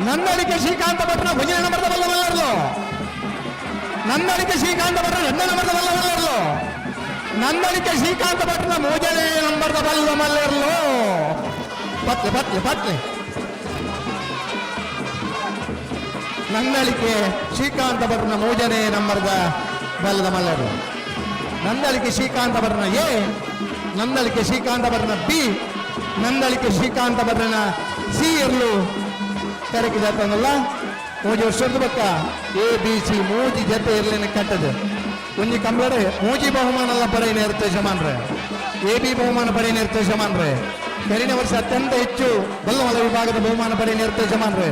ನಂದಳಿಕೆ ಶ್ರೀಕಾಂತ ಭಟ್ನ ಭುಜನ ನಂಬರ್ದ ಬಲ್ಲವಲ್ಲರ್ಲು ನಂದಳಿಕೆ ಶ್ರೀಕಾಂತ ಭಟ್ನ 2 ನಂಬರ್ದ ಬಲ್ಲವಲ್ಲರ್ಲು ನಂದಳಿಕೆ ಶ್ರೀಕಾಂತ ಭಟ್ನ 3ನೇ ನಂಬರ್ದ ಬಲ್ಲವಲ್ಲರ್ಲು ಪತ್ಲೆ ಪತ್ಲೆ ಪತ್ಲೆ ನಂದಳಿಕೆ ಶ್ರೀಕಾಂತ ಭಟ್ನ 3ನೇ ನಂಬರ್ದ ಬಲ್ಲದ ಮಲ್ಲರು ನಂದಳಿಕೆ ಶ್ರೀಕಾಂತ ಭಟ್ನ ಎ ನಂದಳಿಕೆ ಶ್ರೀಕಾಂತ ಭಟ್ನ ಬಿ ನಂದಳಿಕೆ ಶ್ರೀಕಾಂತ ಭಟ್ನ ಸಿ ಇರ್ಲು ಕರೆಕ್ಟ್ ಜಾತನಲ್ಲ 3 ವರ್ಷದ ಬಕ್ಕ ಎ ಬಿ ಸಿ 3 ಜೊತೆ ಇರ್ಲೇನೆ ಕಟ್ಟದು ಒಂಜಿ ಕಂಬಳೆ 3 ಬಹುಮಾನ ಎಲ್ಲ ಪಡೆಯ ಇರ್ತೇವೆ ಶಮಾನ್ರೆ ಎ ಬಿ ಬಹುಮಾನ ಪಡೆಯ ಇರ್ತೇವೆ ಶಮಾನ್ರೆ ಕರಿನ ವರ್ಷ ಅತ್ಯಂತ ಹೆಚ್ಚು ಬಲ್ಲಮಲ್ಲ ವಿಭಾಗದ ಬಹುಮಾನ ಪಡೆಯ ಇರ್ತೇವೆ ಶಮಾನ್ರೆ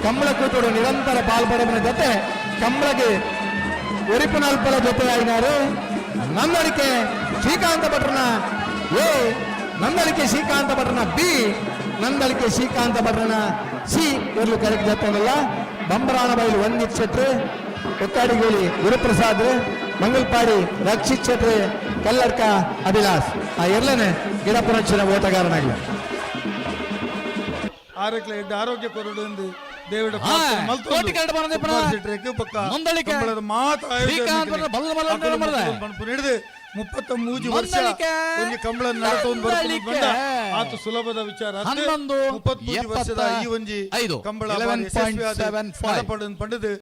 ಕಂಬಳ ಕೂತೋಡು ನಿರಂತರ ಪಾಲ್ಪಡೆಯ ಜೊತೆ ಕಂಬಳಗೆ ಒರಿಪಿನಲ್ಪಲ ಜೊತೆ ಆಗಿನಾರು ನಂದಳಿಕೆ ಶ್ರೀಕಾಂತ ಭಟ್ರನ ಎ ನಂದಳಿಕೆ ಶ್ರೀಕಾಂತ ಭಟ್ರನ ಬಿ ನಂದಳಿಕೆ ಶ್ರೀಕಾಂತ ಭಟ್ರನ ಸಿ ಇರ್ಲು ಕರೆಕ್ಟ್ ಜೊತೆನಲ್ಲ ಬಂಬರಾಣ ಬೈಲು ವಂದಿತ್ ಶೆಟ್ರಿ ಒತ್ತಾಡಿಗೋಳಿ ಗುರುಪ್ರಸಾದ್ ಮಂಗಲ್ಪಾಡಿ ರಕ್ಷಿತ್ ಶೆಟ್ರಿ ಕಲ್ಲಡ್ಕ ಅಭಿಲಾಸ್ ಆ ಇರ್ಲೇನೆ ಗಿಡಪುರಕ್ಷಣ ಓಟಗಾರನಾಗಿ ಆರೋಗ್ಯ ಕೊರಡು ಎಂದು ದೇವಡ ಹಿಡಿದು 33 ವರ್ಷ ಒಂದು ಕಂಬಳ ನಡತೊಂದು ಆತ ಸುಲಭದ ವಿಚಾರ 33 ವರ್ಷದ ಈ ಒಂಜಿ ಕಂಬಳ ಪಂಡದು